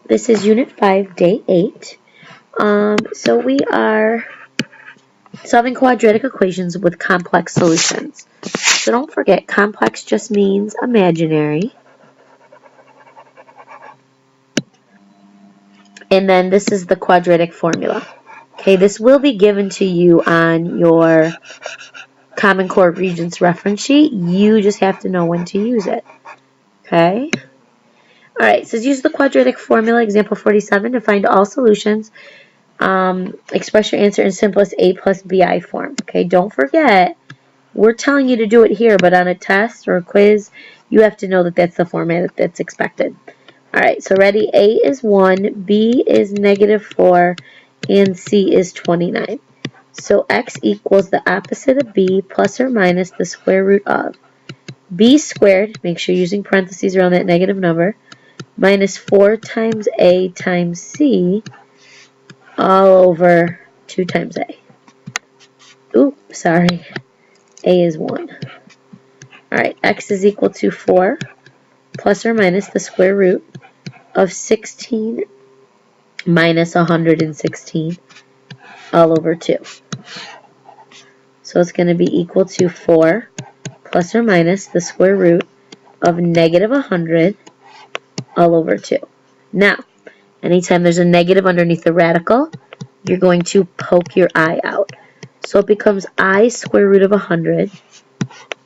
This is Unit 5, Day 8. So we are solving quadratic equations with complex solutions. So don't forget, complex just means imaginary. And then this is the quadratic formula. Okay, this will be given to you on your Common Core Regents reference sheet. You just have to know when to use it. Okay? Alright, it says use the quadratic formula, example 47, to find all solutions. Express your answer in simplest a plus bi form. Okay, don't forget, we're telling you to do it here, but on a test or a quiz, you have to know that that's the format that's expected. Alright, so ready? A is 1, B is -4, and C is 29. So x equals the opposite of b plus or minus the square root of b squared, make sure you're using parentheses around that negative number, minus 4 times a times c all over 2 times a. Oops, sorry. A is 1. Alright, x is equal to 4 plus or minus the square root of 16 minus 116 all over 2. So it's going to be equal to 4 plus or minus the square root of negative 100 all over 2. Now, anytime there's a negative underneath the radical, you're going to poke your I out. So it becomes I square root of 100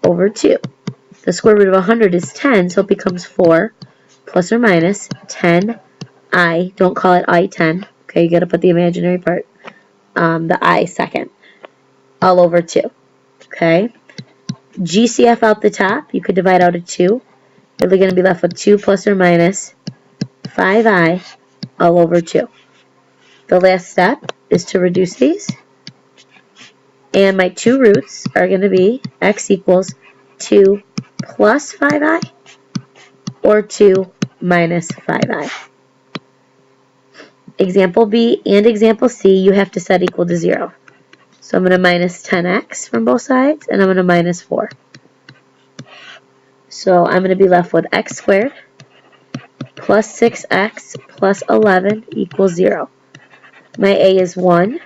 over 2. The square root of 100 is 10, so it becomes 4 plus or minus 10I. Don't call it I10. Okay, you got to put the imaginary part, the I second, all over 2. Okay? GCF out the top, you could divide out a 2. You're really going to be left with 2 plus or minus 5I all over 2. The last step is to reduce these. And my two roots are going to be x equals 2 plus 5I or 2 minus 5I. Example B and example C, you have to set equal to 0. So I'm going to minus 10x from both sides, and I'm going to minus 4. So I'm going to be left with x squared plus 6x plus 11 equals 0. My A is 1,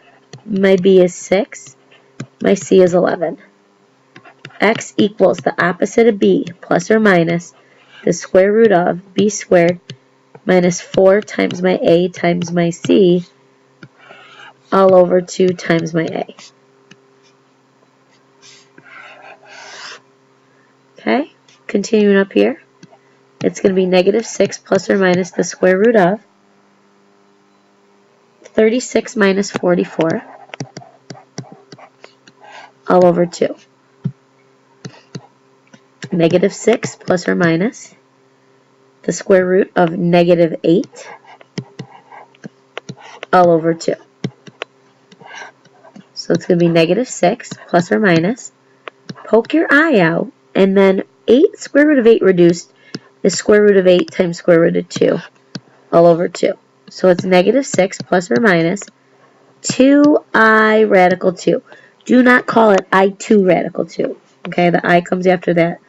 my B is 6, my C is 11. X equals the opposite of B plus or minus the square root of B squared minus 4 times my A times my C all over 2 times my A. Okay, continuing up here, it's going to be -6 plus or minus the square root of 36 minus 44 all over 2. -6 plus or minus the square root of -8 all over 2. So it's going to be -6 plus or minus, poke your eye out, and then 8, square root of 8 reduced is square root of 8 times square root of 2 all over 2. So it's -6 plus or minus 2I radical 2. Do not call it I2 radical 2. Okay, the I comes after that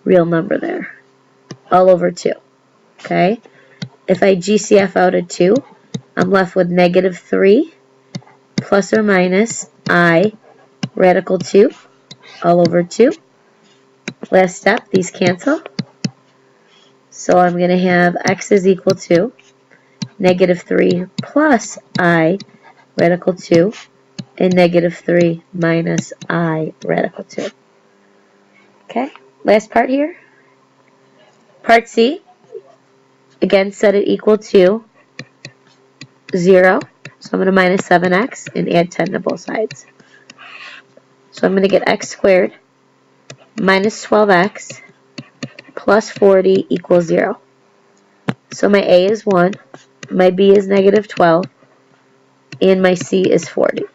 real number there. All over 2. Okay, if I GCF out a 2, I'm left with -3 plus or minus I radical 2 all over 2. Last step, these cancel. So I'm going to have x is equal to -3 plus I radical 2 and -3 minus I radical 2. Okay, last part here. Part C, again, set it equal to 0. So I'm going to minus 7x and add 10 to both sides. So I'm going to get x squared minus 12x plus 40 equals 0. So my A is 1, my B is -12, and my C is 40.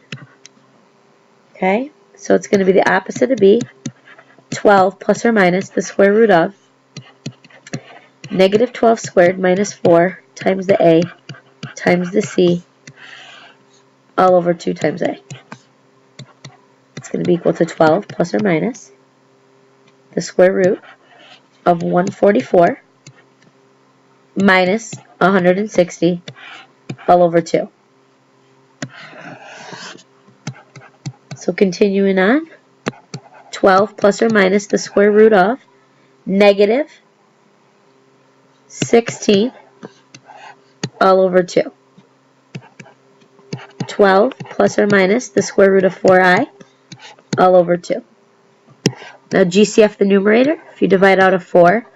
Okay, so it's going to be the opposite of B, 12 plus or minus the square root of -12 squared minus 4 times the A times the C all over 2 times A. It's going to be equal to 12 plus or minus the square root of 144 minus 160 all over 2. So continuing on, 12 plus or minus the square root of negative 16 all over 2. 12 plus or minus the square root of 4i all over 2. Now GCF the numerator. If you divide out a 4,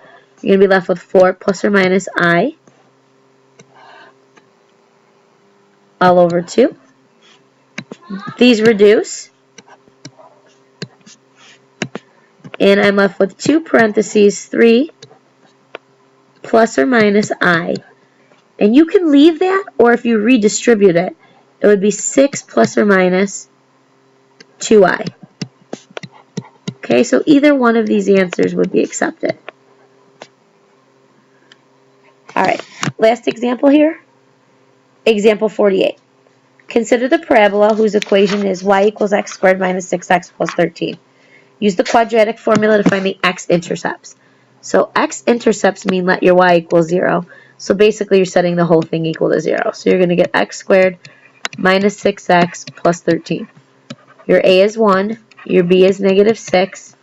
you're going to be left with 4 plus or minus I all over 2. These reduce, and I'm left with 2 parentheses 3 plus or minus I. And you can leave that, or if you redistribute it, it would be 6 plus or minus 2i. Okay, so either one of these answers would be accepted. Alright, last example here. Example 48. Consider the parabola whose equation is y equals x squared minus 6x plus 13. Use the quadratic formula to find the x-intercepts. So x-intercepts mean let your y equal 0. So basically you're setting the whole thing equal to 0. So you're going to get x squared minus 6x plus 13. Your a is 1, your b is negative 6,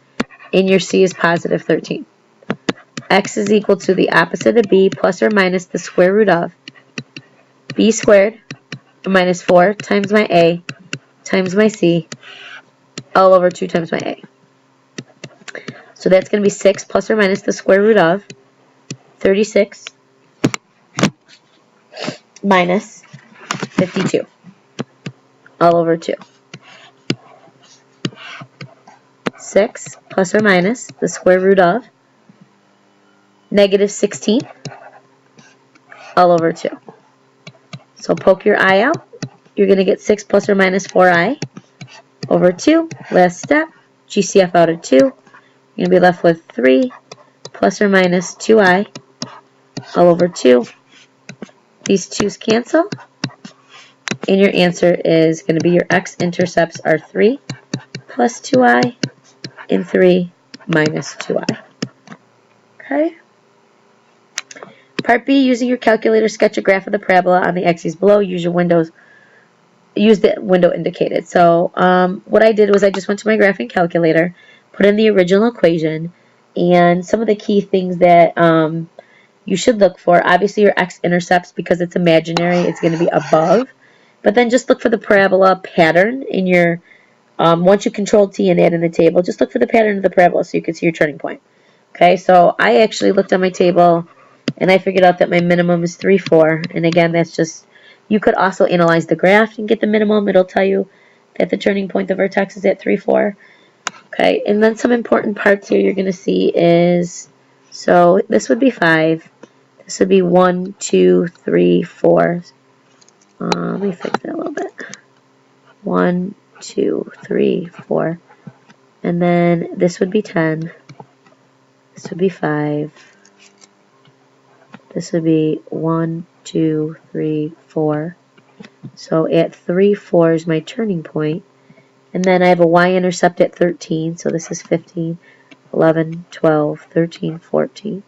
and your c is positive 13. X is equal to the opposite of b plus or minus the square root of b squared minus 4 times my a times my c all over 2 times my a. So that's going to be 6 plus or minus the square root of 36 minus 52 all over 2. 6 plus or minus the square root of negative 16 all over 2. So poke your I out. You're going to get 6 plus or minus 4i over 2. Last step, GCF out of 2. You're going to be left with 3 plus or minus 2i all over 2. These 2's cancel. And your answer is going to be your x-intercepts are 3 plus 2i and 3 minus 2i. Okay? Part B, using your calculator, sketch a graph of the parabola on the axes below. Use the window indicated. So what I did was I just went to my graphing calculator, put in the original equation, and some of the key things that you should look for. Obviously your x-intercepts, because it's imaginary, it's going to be above. But then just look for the parabola pattern in your, once you control T and add in the table, just look for the pattern of the parabola so you can see your turning point. Okay, so I actually looked on my table and I figured out that my minimum is 3, 4. And again, that's just, you could also analyze the graph and get the minimum. It'll tell you that the turning point, the vertex, is at 3, 4. Okay, and then some important parts here you're going to see is, so this would be 5. This would be 1, 2, 3, 4. Let me fix that a little bit. 1, 2, 3, 4. And then this would be 10. This would be 5. This would be 1, 2, 3, 4. So at 3, 4 is my turning point. And then I have a y-intercept at 13. So this is 15, 11, 12, 13, 14.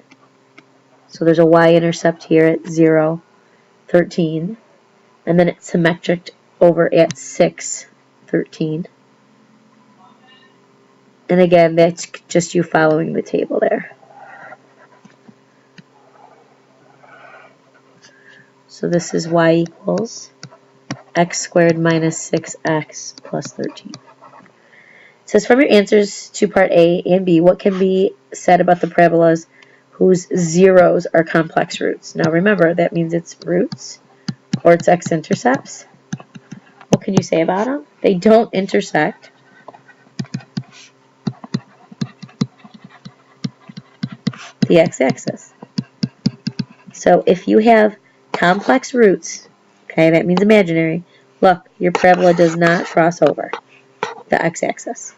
So there's a y-intercept here at 0, 13. And then it's symmetric over at 6, 13. And again, that's just you following the table there. So this is y equals x squared minus 6x plus 13. It says from your answers to part A and B, what can be said about the parabolas whose zeros are complex roots? Now remember, that means it's roots or it's x-intercepts. What can you say about them? They don't intersect. The x-axis. So if you have complex roots, okay, that means imaginary, look, your parabola does not cross over the x-axis.